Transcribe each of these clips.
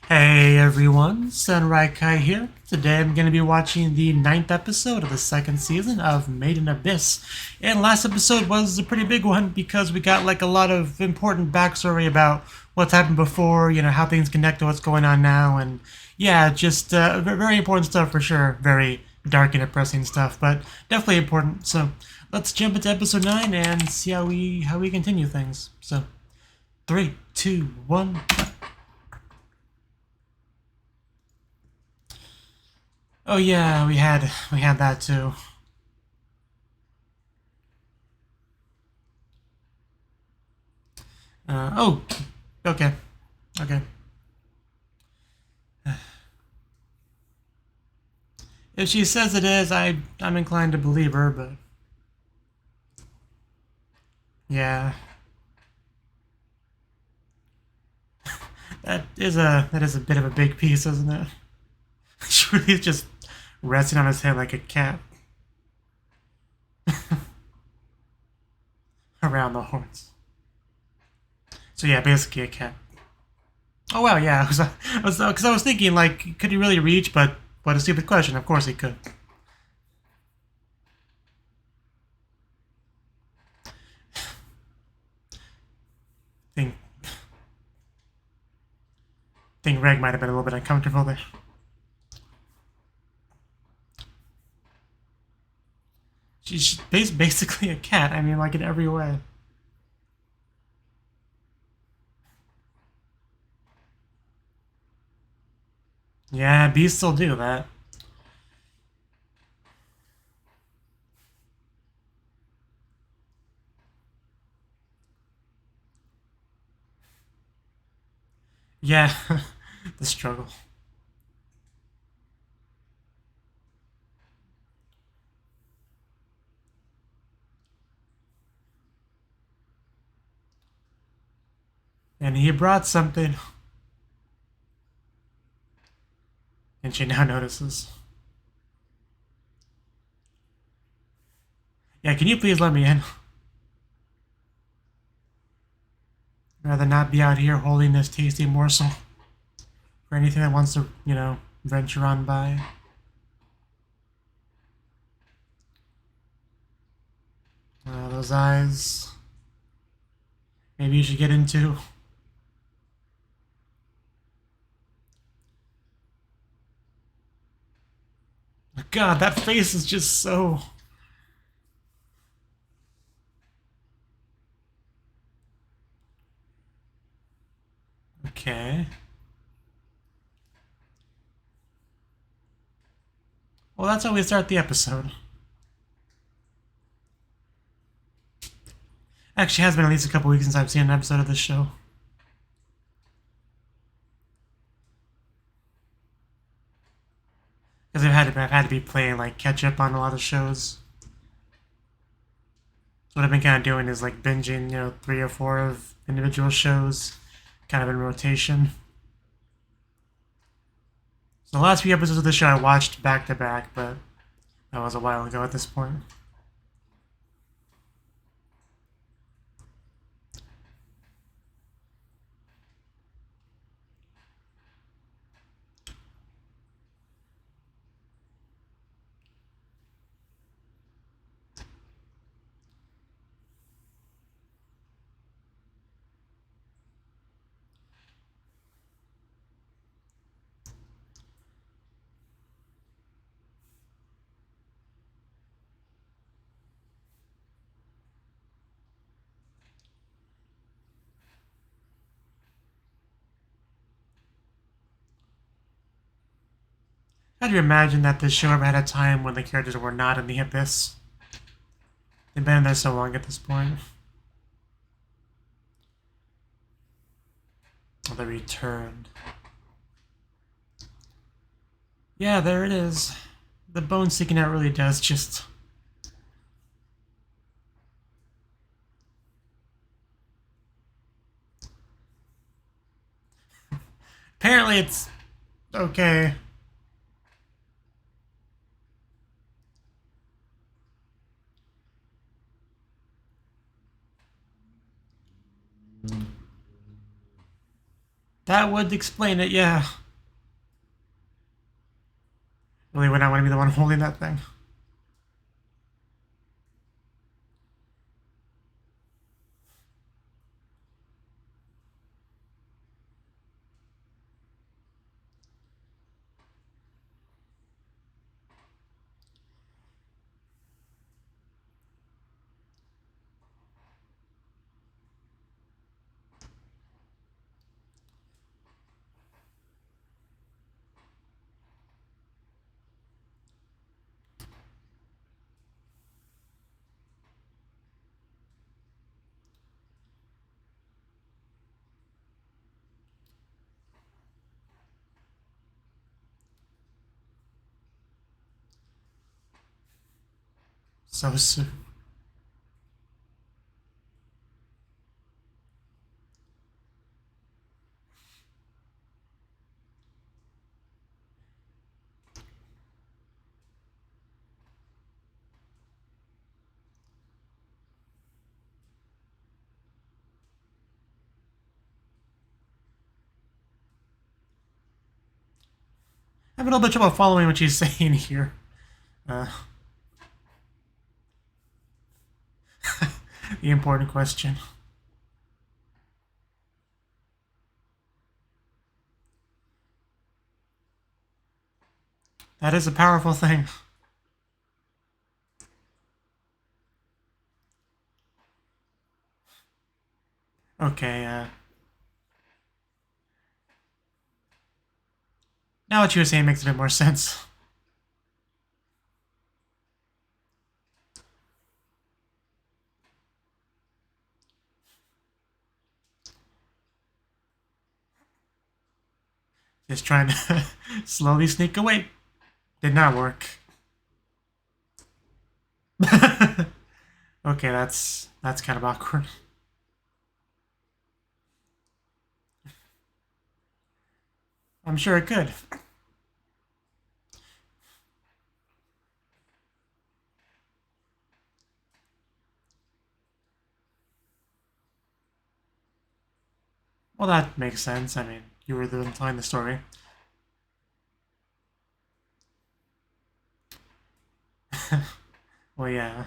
Hey everyone, Kai here. Today I'm going to be watching the 9th episode of the 2nd season of Made in Abyss. And last episode was a pretty big one because we got like a lot of important backstory about what's happened before, how things connect to what's going on now, and yeah, just very important stuff for sure. Very dark and depressing stuff, but definitely important. So let's jump into episode 9 and see how we continue things. So 3, 2, 1. Oh yeah, we had that too. Oh, okay, okay. If she says it is, I'm inclined to believe her, but yeah, that is a bit of a big piece, isn't it? She really is just resting on his head like a cat around the horns. So yeah, basically a cat. Oh wow, yeah, because I was thinking like, could he really reach? But what a stupid question. Of course he could. Think think Reg might have been a little bit uncomfortable there. She's basically a cat. I mean, like in every way. Yeah, bees still do that. Yeah, the struggle. And he brought something, and she now notices. Yeah, can you please let me in? I'd rather not be out here holding this tasty morsel for anything that wants to, venture on by. Those eyes. Maybe you should get into. God, that face is just so. Okay. Well, that's how we start the episode. Actually, it has been at least a couple weeks since I've seen an episode of this show. Because I've had to be playing like catch up on a lot of shows. So what I've been kind of doing is like binging, 3 or 4 of individual shows, kind of in rotation. So the last few episodes of the show I watched back to back, but that was a while ago at this point. How do you imagine that this show ever had a time when the characters were not in the abyss? They've been in there so long at this point. Oh, they returned. Yeah, there it is. The bone sticking out really does just. Apparently it's okay. That would explain it, yeah. Really would not want to be the one holding that thing. So soon. I'm a little bit trouble following what she's saying here. The important question. That is a powerful thing. Okay, now what you were saying makes a bit more sense. Just trying to slowly sneak away. Did not work. Okay, that's kind of awkward. I'm sure it could. Well, that makes sense. I mean, you were the one telling the story. Well, yeah.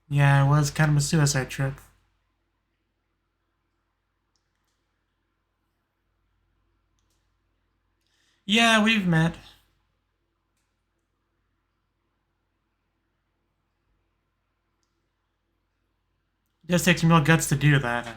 Yeah, it was kind of a suicide trip. Yeah, we've met. It just takes some real guts to do that.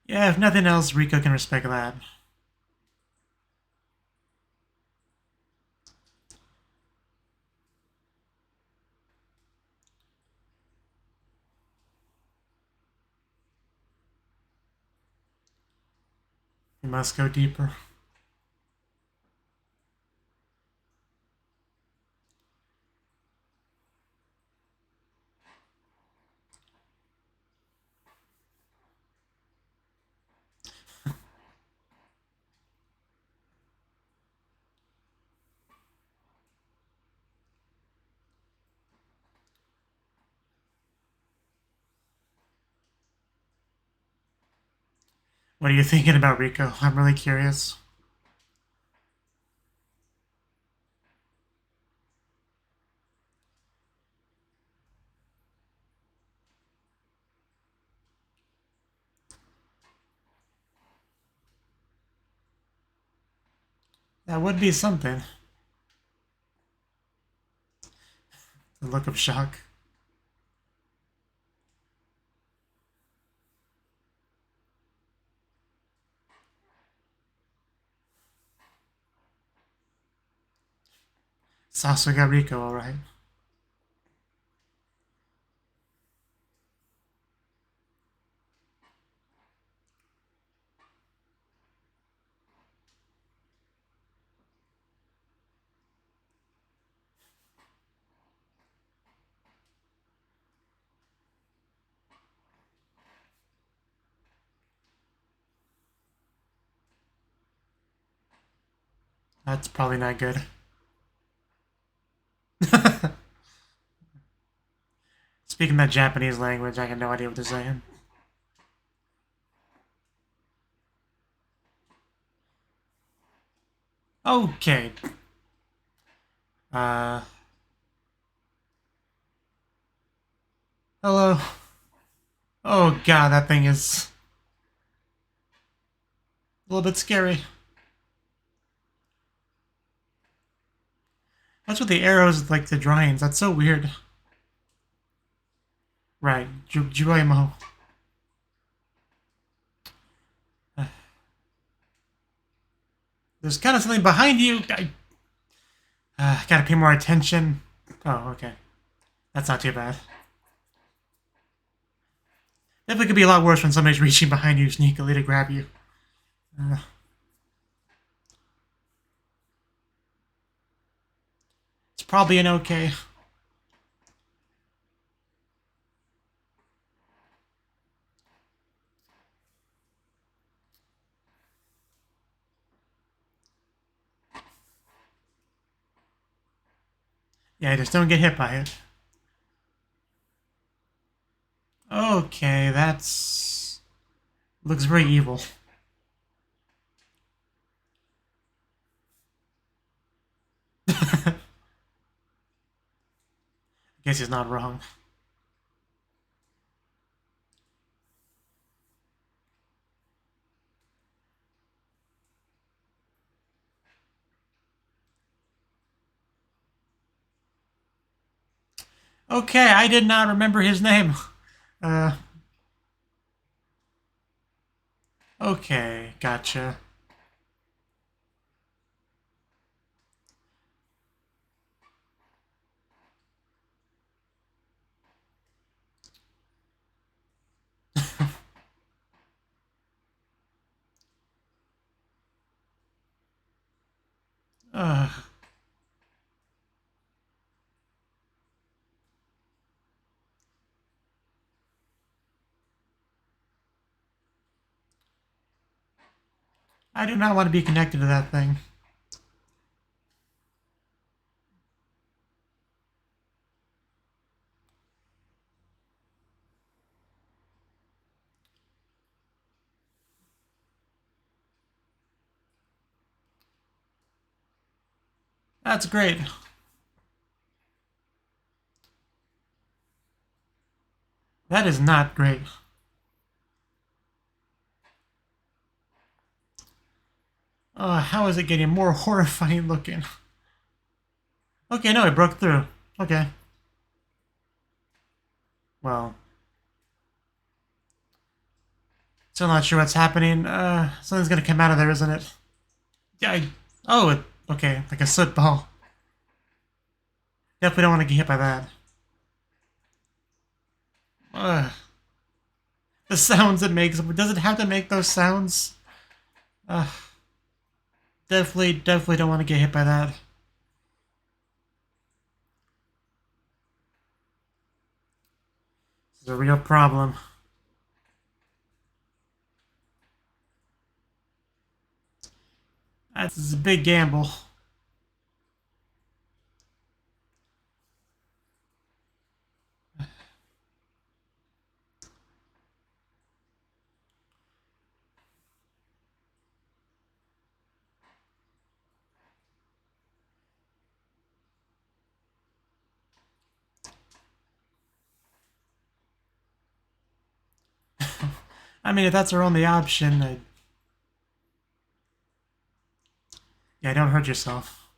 Yeah, if nothing else, Rico can respect that. We must go deeper. What are you thinking about Rico? I'm really curious. That would be something. The look of shock. Sasuke got Rico, alright. That's probably not good. Speaking that Japanese language, I have no idea what they're saying. Okay. Hello. Oh god, that thing is a little bit scary. That's what the arrows like the drawings. That's so weird. Right, Juroimo. There's kind of something behind you. I gotta pay more attention. Oh, okay. That's not too bad. Definitely could be a lot worse when somebody's reaching behind you sneakily to grab you. It's probably an okay. Yeah, just don't get hit by it. Okay, that's... looks very evil. I guess he's not wrong. Okay, I did not remember his name. Okay, gotcha. uh, I do not want to be connected to that thing. That's great. That is not great. How is it getting more horrifying looking? Okay, no, it broke through. Okay. Well. Still not sure what's happening. Something's gonna come out of there, isn't it? Yeah, oh, okay, like a soot ball. Definitely don't want to get hit by that. Ugh. The sounds it makes. Does it have to make those sounds? Definitely don't want to get hit by that. This is a real problem. That's a big gamble. I mean, if that's our only option, yeah, don't hurt yourself.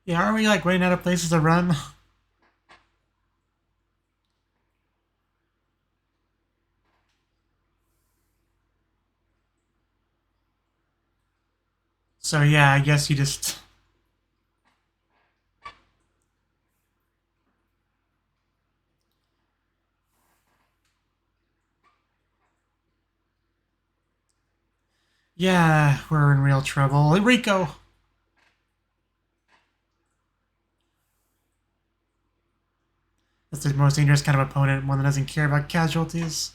Yeah, aren't we like running out of places to run? So yeah, I guess you just... Yeah, we're in real trouble. Rico! That's the most dangerous kind of opponent, one that doesn't care about casualties.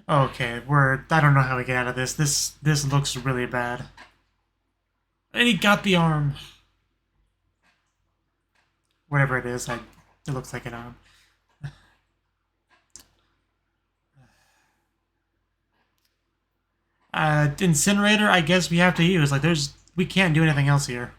Okay, I don't know how we get out of this. This looks really bad. And he got the arm. Whatever it is, it looks like an arm. Incinerator, I guess we have to use. Like, we can't do anything else here.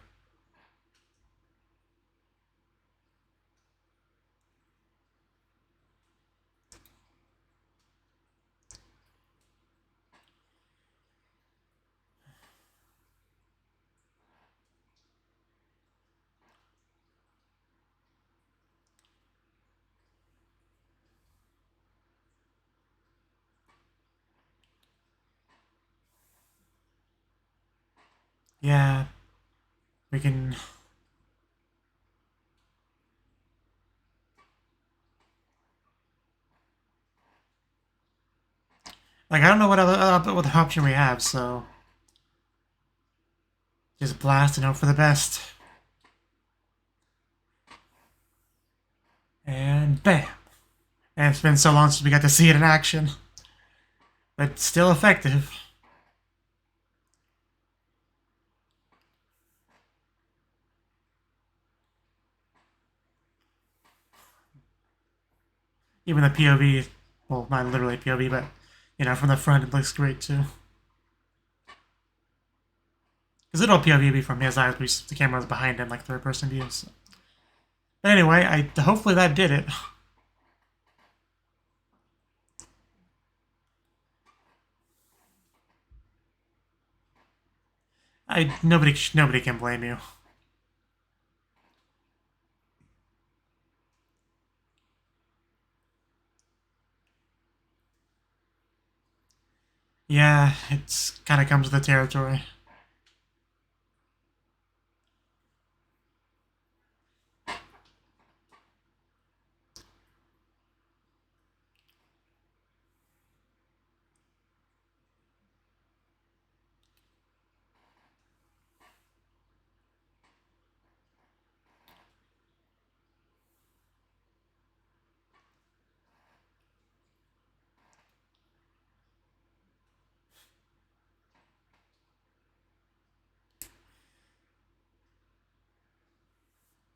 Yeah, we can... Like, I don't know what other option we have, so... Just blast and hope for the best. And bam! And it's been so long since we got to see it in action. But still effective. Even the POV, well, not literally POV, but, you know, from the front it looks great too. Because it'll POV be from his eyes, but the camera's behind him, like third-person view. So. But anyway, hopefully that did it. Nobody can blame you. Yeah, it's kind of comes with the territory.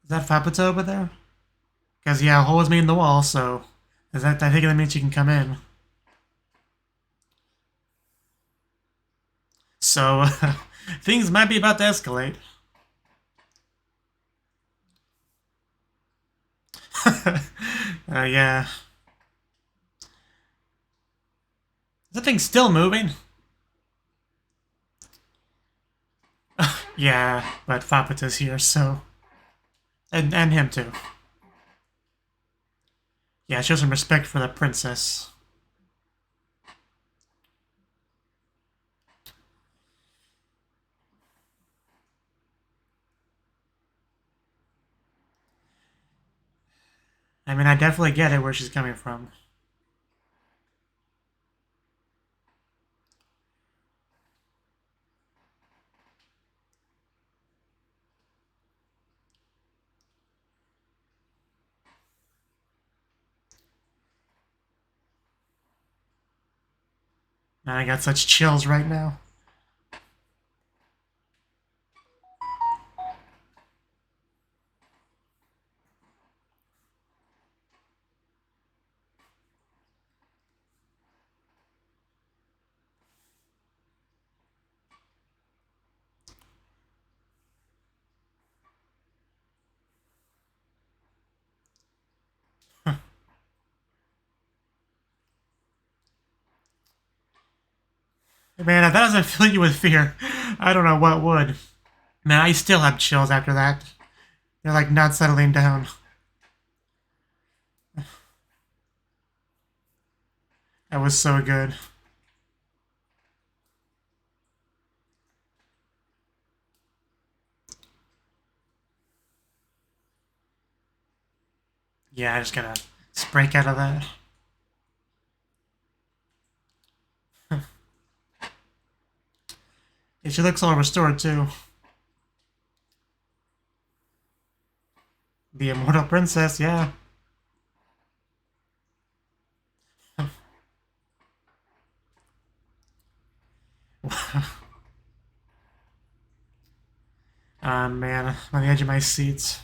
Is that Fabuto over there? Because, yeah, a hole was made in the wall, so... I think that means you can come in. So, things might be about to escalate. Yeah. Is that thing still moving? Yeah, but Faputa's here, so... And him, too. Yeah, show some respect for the princess. I mean, I definitely get it where she's coming from. Man, I got such chills right now. Man, if that doesn't fill you with fear, I don't know what would. Man, I still have chills after that. They're like not settling down. That was so good. Yeah, I just gotta break out of that. Yeah, she looks all restored too. The immortal princess, yeah. Man, I'm on the edge of my seats.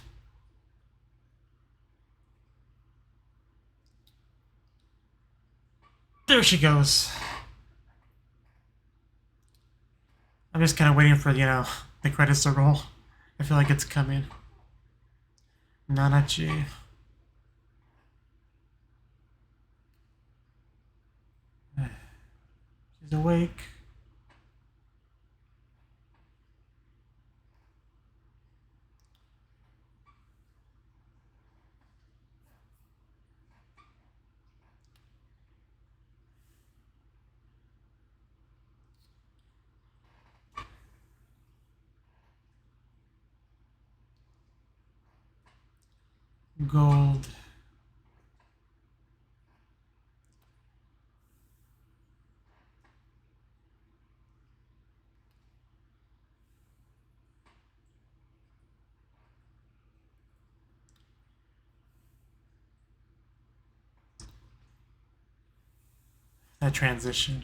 There she goes. I'm just kind of waiting for, the credits to roll. I feel like it's coming. Nanachi. She's awake. Gold. That transition.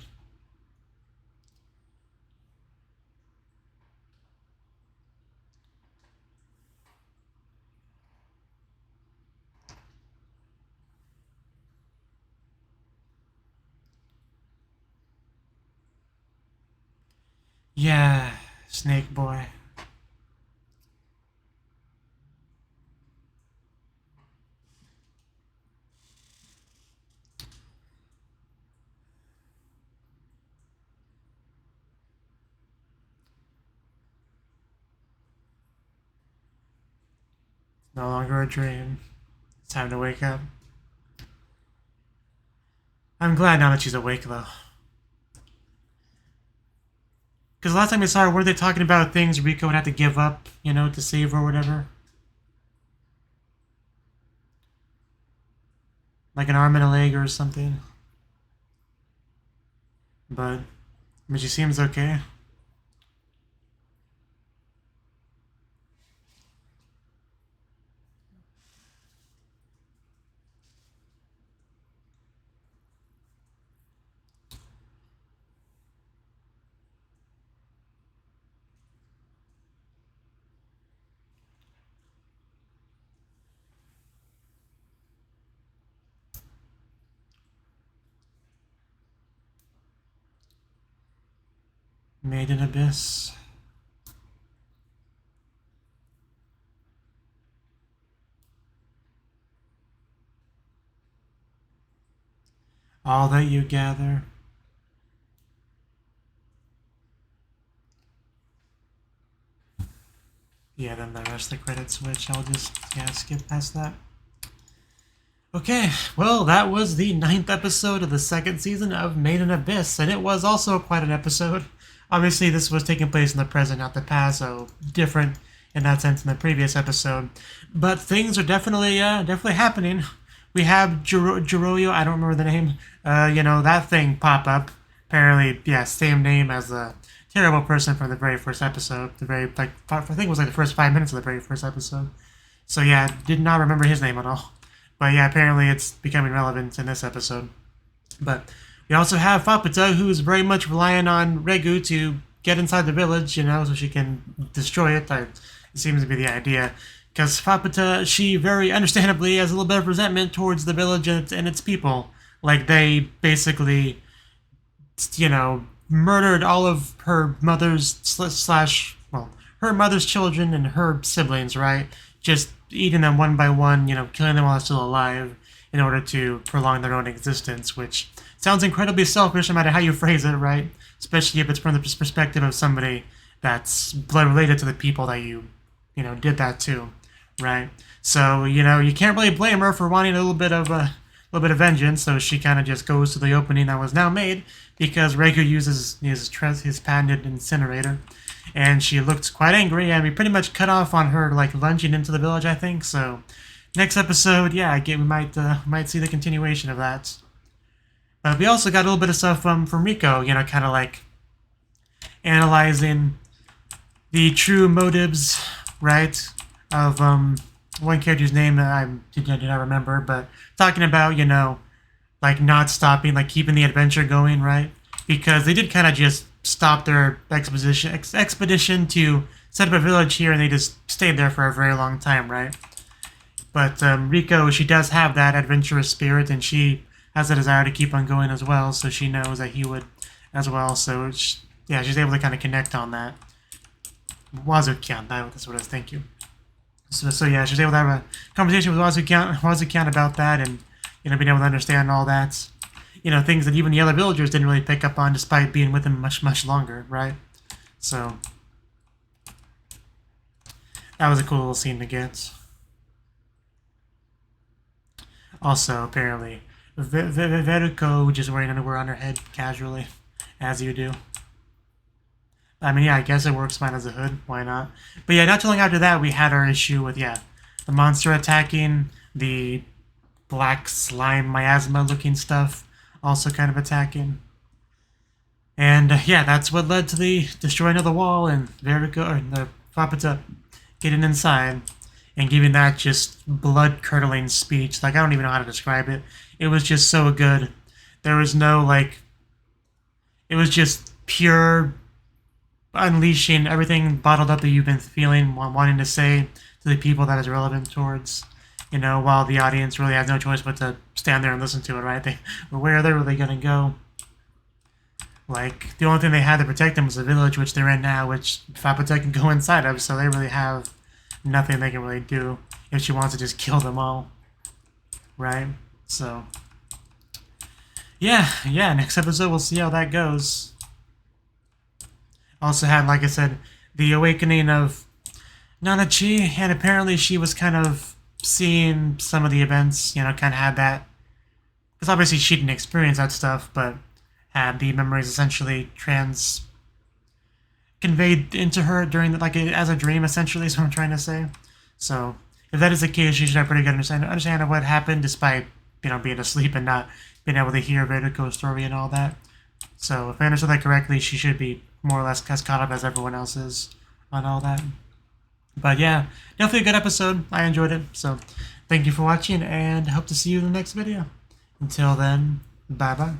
Yeah, Snake Boy. No longer a dream. It's time to wake up. I'm glad now that she's awake, though. Because last time we saw her, were they talking about things Rico would have to give up, to save her or whatever? Like an arm and a leg or something. But, she seems okay. Made in Abyss. All that you gather. Yeah, then the rest of the credits switch. I'll just, skip past that. Okay, well, that was the 9th episode of the 2nd season of Made in Abyss, and it was also quite an episode. Obviously, this was taking place in the present, not the past, so different in that sense in the previous episode. But things are definitely happening. We have Jiroyo, I don't remember the name, that thing pop up. Apparently, same name as the terrible person from the very first episode. I think it was like the first 5 minutes of the very first episode. So yeah, did not remember his name at all. But yeah, apparently it's becoming relevant in this episode. But we also have Faputa, who's very much relying on Regu to get inside the village, so she can destroy it. It seems to be the idea. Because Faputa, she very understandably has a little bit of resentment towards the village and its people. Like, they basically, murdered all of her mother's her mother's children and her siblings, right? Just eating them one by one, killing them while they're still alive. in order to prolong their own existence, which sounds incredibly selfish no matter how you phrase it, right? Especially if it's from the perspective of somebody that's blood related to the people that you did that to, right? So, you can't really blame her for wanting a little bit of vengeance, so she kind of just goes to the opening that was now made, because Regu uses his patented incinerator, and she looked quite angry, and we pretty much cut off on her, like, lunging into the village, I think, so next episode, yeah, we might see the continuation of that. But we also got a little bit of stuff from Riko, kind of like analyzing the true motives, right, of one character's name that I did not remember, but talking about, like not stopping, like keeping the adventure going, right? Because they did kind of just stop their expedition to set up a village here, and they just stayed there for a very long time, right? But Riko, she does have that adventurous spirit, and she has a desire to keep on going as well, so she knows that he would as well, so yeah, she's able to kind of connect on that. Wazukian, that's what it is, thank you. So yeah, she was able to have a conversation with Wazukian about that, and being able to understand all that, things that even the other villagers didn't really pick up on, despite being with him much longer, right? So that was a cool little scene to get. Also, apparently, Veruko just wearing underwear on her head casually, as you do. I mean, yeah, I guess it works fine as a hood. Why not? But yeah, not too long after that, we had our issue with, the monster attacking, the black slime miasma-looking stuff also kind of attacking. And, yeah, that's what led to the destroying of the wall and Veruko, or the Fapata, getting inside and giving that just blood-curdling speech. Like, I don't even know how to describe it. It was just so good. There was no, like... It was just pure... unleashing everything bottled up that you've been feeling, wanting to say to the people that is relevant towards, while the audience really has no choice but to stand there and listen to it, right? Where are they really going to go? Like, the only thing they had to protect them was the village, which they're in now, which Fapata can go inside of, so they really have nothing they can really do if she wants to just kill them all, right? So, yeah, next episode we'll see how that goes. Also had, like I said, the awakening of Nanachi, and apparently she was kind of seeing some of the events, kind of had that, because obviously she didn't experience that stuff, but had the memories essentially conveyed into her during, as a dream, essentially, is what I'm trying to say. So, if that is the case, she should have pretty good understanding of what happened, despite, being asleep and not being able to hear Veruko's story and all that. So, if I understood that correctly, she should be more or less as caught up as everyone else is on all that. But yeah, definitely a good episode. I enjoyed it. So thank you for watching, and hope to see you in the next video. Until then, bye-bye.